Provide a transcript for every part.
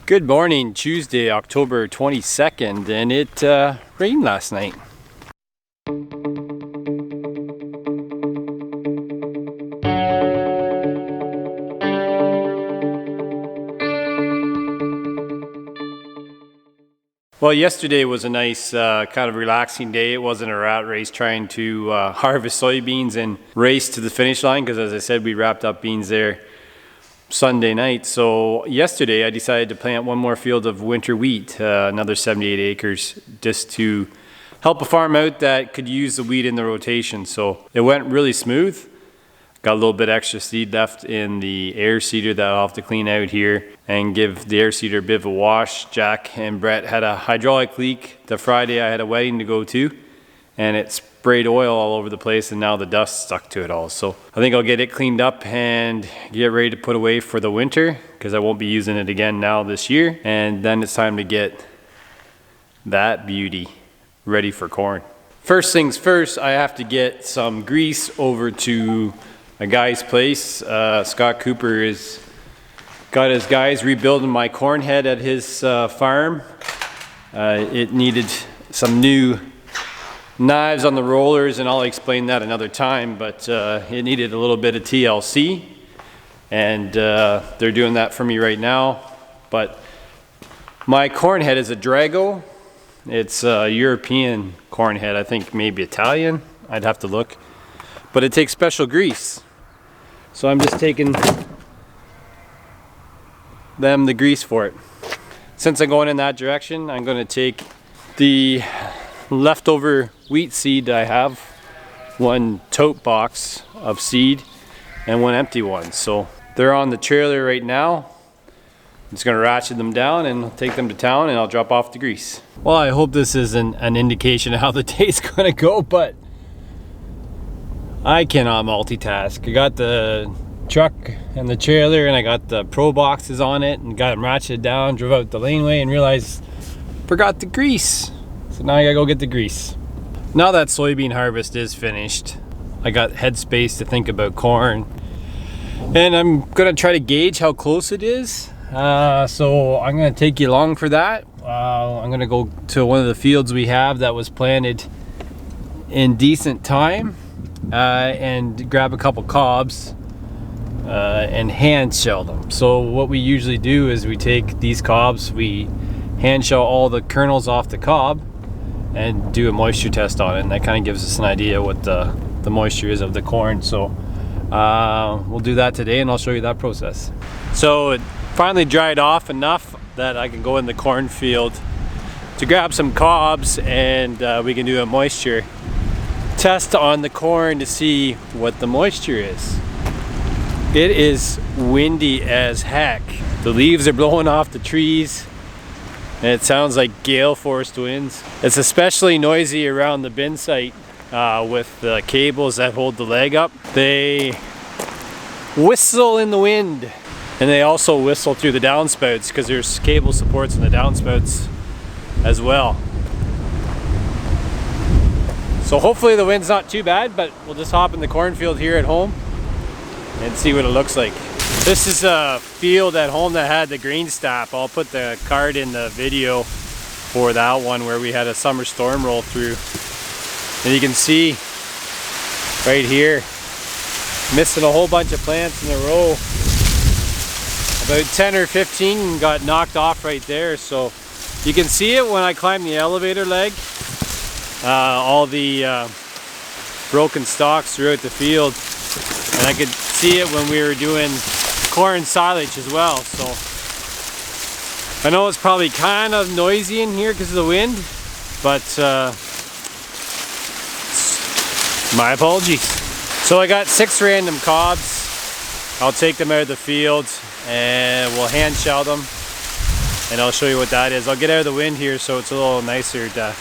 Good morning, Tuesday, October 22nd, and it rained last night. Well, yesterday was a nice kind of relaxing day. It wasn't a rat race trying to harvest soybeans and race to the finish line because, as I said, we wrapped up beans there Sunday night. So yesterday I decided to plant one more field of winter wheat, another 78 acres, just to help a farm out that could use the wheat in the rotation. So it went really smooth. Got a little bit extra seed left in the air seeder that I'll have to clean out here and give the air seeder a bit of a wash. Jack and Brett had a hydraulic leak the Friday I had a wedding to go to, and it sprayed oil all over the place, and now the dust stuck to it all. So I think I'll get it cleaned up and get ready to put away for the winter because I won't be using it again now this year. And then it's time to get that beauty ready for corn. First things first, I have to get some grease over to a guy's place. Scott Cooper has got his guys rebuilding my corn head at his farm. It needed some new knives on the rollers, and I'll explain that another time, but it needed a little bit of TLC, and they're doing that for me right now. But my corn head is a Drago. It's a European corn head, I think maybe Italian, I'd have to look, but it takes special grease. So I'm just taking them the grease for it. Since I'm going in that direction, I'm going to take the leftover wheat seed I have, one tote box of seed and one empty one. So they're on the trailer right now. I'm just going to ratchet them down and take them to town, and I'll drop off the grease. Well, I hope this isn't an indication of how the day's going to go, but I cannot multitask. I got the truck and the trailer, and I got the pro boxes on it, and got them ratcheted down, drove out the laneway, and realized forgot the grease. So now I gotta go get the grease. Now that soybean harvest is finished, I got headspace to think about corn, and I'm gonna try to gauge how close it is. So I'm gonna take you along for that. I'm gonna go to one of the fields we have that was planted in decent time, and grab a couple cobs and hand shell them. So what we usually do is we take these cobs, we hand shell all the kernels off the cob and do a moisture test on it, and that kind of gives us an idea what the moisture is of the corn. So we'll do that today, and I'll show you that process. So it finally dried off enough that I can go in the cornfield to grab some cobs, and we can do a moisture test on the corn to see what the moisture is. It is windy as heck. The leaves are blowing off the trees, and it sounds like gale force winds. It's especially noisy around the bin site with the cables that hold the leg up. They whistle in the wind, and they also whistle through the downspouts because there's cable supports in the downspouts as well. So hopefully the wind's not too bad, but we'll just hop in the cornfield here at home and see what it looks like. This is a field at home that had the green stop. I'll put the card in the video for that one where we had a summer storm roll through. And you can see right here, missing a whole bunch of plants in a row. About 10 or 15 got knocked off right there. So you can see it when I climb the elevator leg. All the broken stalks throughout the field. And I could see it when we were doing corn silage as well. So I know it's probably kind of noisy in here because of the wind, but my apologies. So I got 6 random cobs. I'll take them out of the field and we'll hand shell them, and I'll show you what that is. I'll get out of the wind here so it's a little nicer to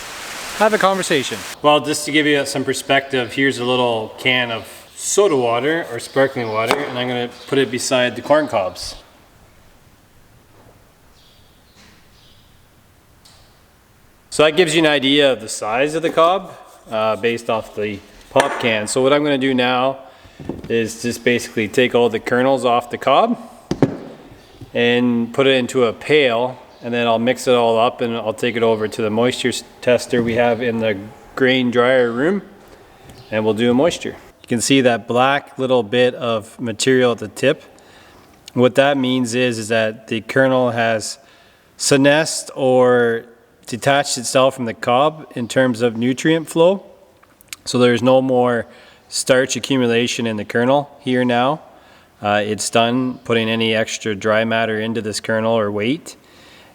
have a conversation. Well, just to give you some perspective, here's a little can of soda water or sparkling water, and I'm going to put it beside the corn cobs. So that gives you an idea of the size of the cob based off the pop can. So what I'm going to do now is just basically take all the kernels off the cob and put it into a pail, and then I'll mix it all up and I'll take it over to the moisture tester we have in the grain dryer room, and we'll do a moisture. You can see that black little bit of material at the tip. What that means is that the kernel has senesced or detached itself from the cob in terms of nutrient flow. So there's no more starch accumulation in the kernel here now. It's done putting any extra dry matter into this kernel or weight.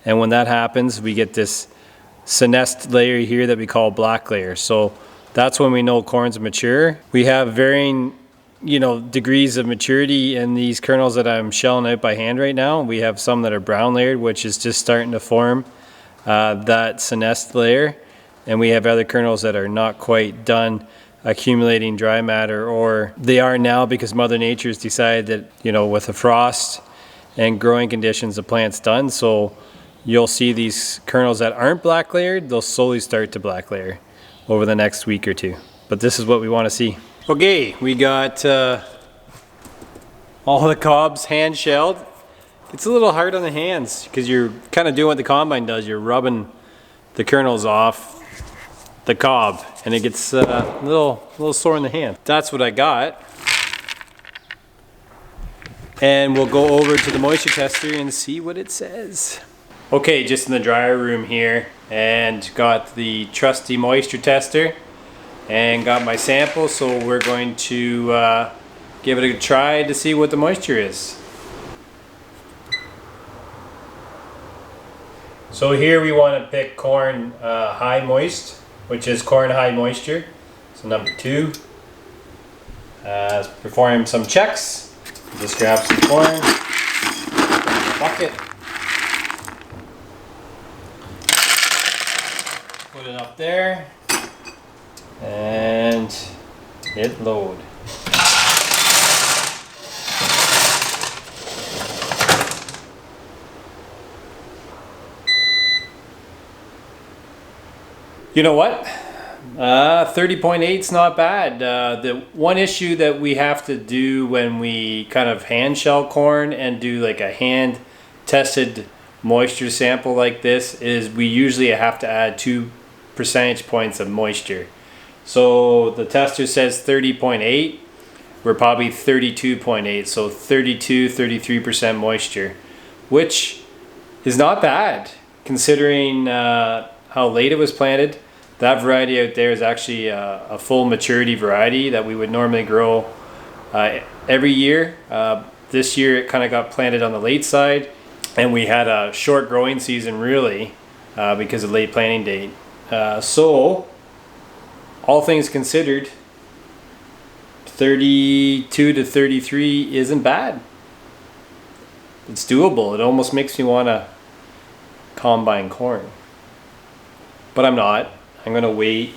And when that happens, we get this senesced layer here that we call black layer. So that's when we know corn's mature. We have varying, degrees of maturity in these kernels that I'm shelling out by hand right now. We have some that are brown layered, which is just starting to form that senesced layer. And we have other kernels that are not quite done accumulating dry matter, or they are now because Mother Nature's decided that, with the frost and growing conditions, the plant's done. So you'll see these kernels that aren't black layered, they'll slowly start to black layer over the next week or two. But this is what we want to see. Okay, we got all the cobs hand shelled. It's a little hard on the hands because you're kind of doing what the combine does. You're rubbing the kernels off the cob, and it gets a little sore in the hand. That's what I got. And we'll go over to the moisture tester and see what it says. Okay, just in the dryer room here, and got the trusty moisture tester and got my sample, so we're going to give it a try to see what the moisture is. So here we want to pick corn high moist, which is corn high moisture. So number 2. Perform some checks. Just grab some corn, bucket, put it up there, and hit load. You know what? 30.8 is not bad. The one issue that we have to do when we kind of hand shell corn and do like a hand tested moisture sample like this is we usually have to add 2 percentage points of moisture. So the tester says 30.8. We're probably 32.8, so 33% moisture, which is not bad considering how late it was planted. That variety out there is actually a full maturity variety that we would normally grow every year. This year it kind of got planted on the late side, and we had a short growing season really because of late planting date. So all things considered, 32 to 33 isn't bad. It's doable. It almost makes me want to combine corn, but I'm not. I'm gonna wait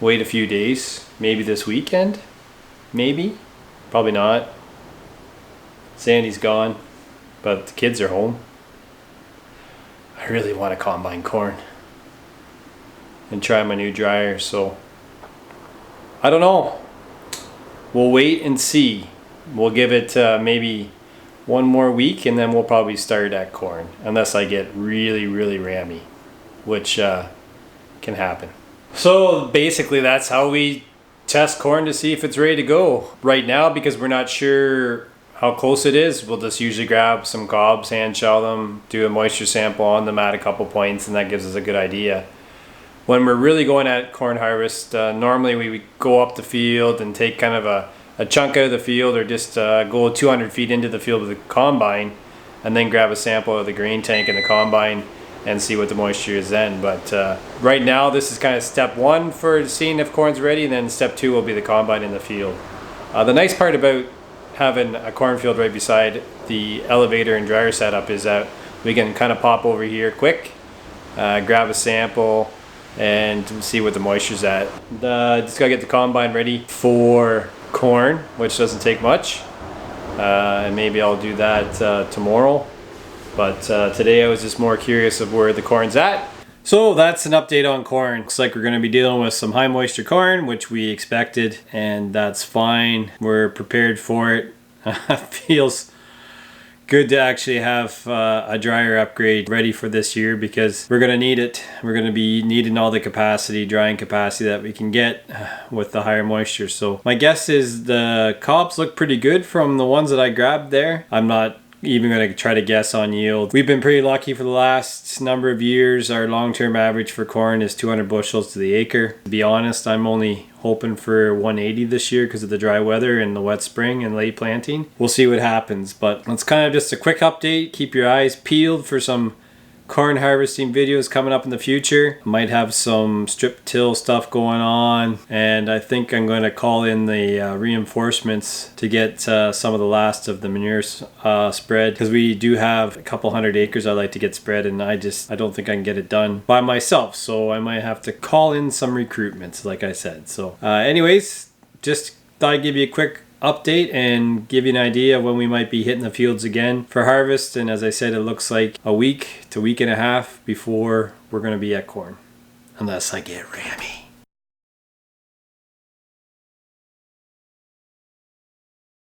a few days, maybe this weekend, maybe, probably not. Sandy's gone, but the kids are home. I really want to combine corn and try my new dryer, so I don't know. We'll wait and see. We'll give it maybe one more week, and then we'll probably start at corn, unless I get really rammy, which can happen. So basically that's how we test corn to see if it's ready to go. Right now, because we're not sure how close it is, we'll just usually grab some cobs, hand shell them, do a moisture sample on them at a couple points, and that gives us a good idea. When we're really going at corn harvest, normally we go up the field and take kind of a chunk out of the field, or just go 200 feet into the field with the combine, and then grab a sample of the grain tank in the combine and see what the moisture is then. But right now this is kind of step 1 for seeing if corn's ready, and then step 2 will be the combine in the field. The nice part about having a cornfield right beside the elevator and dryer setup is that we can kind of pop over here quick, grab a sample, and see what the moisture's at. Just gotta get the combine ready for corn, which doesn't take much, and maybe I'll do that tomorrow. But today I was just more curious of where the corn's at. So that's an update on corn. Looks like we're going to be dealing with some high moisture corn, which we expected, and that's fine. We're prepared for it. Feels good to actually have a dryer upgrade ready for this year, because we're going to need it. We're going to be needing all the capacity, drying capacity that we can get with the higher moisture. So my guess is the cobs look pretty good from the ones that I grabbed there. I'm not even going to try to guess on yield. We've been pretty lucky for the last number of years. Our long-term average for corn is 200 bushels to the acre. To be honest, I'm only hoping for 180 this year because of the dry weather and the wet spring and late planting. We'll see what happens, but it's kind of just a quick update. Keep your eyes peeled for some corn harvesting videos coming up in the future. I might have some strip till stuff going on, and I think I'm going to call in the reinforcements to get some of the last of the manure spread, because we do have a couple hundred acres I'd like to get spread, and I don't think I can get it done by myself, so I might have to call in some recruitments, like I said. So anyways, just thought I'd give you a quick update and give you an idea of when we might be hitting the fields again for harvest. And as I said, it looks like a week to week and a half before we're going to be at corn, unless I get rammy.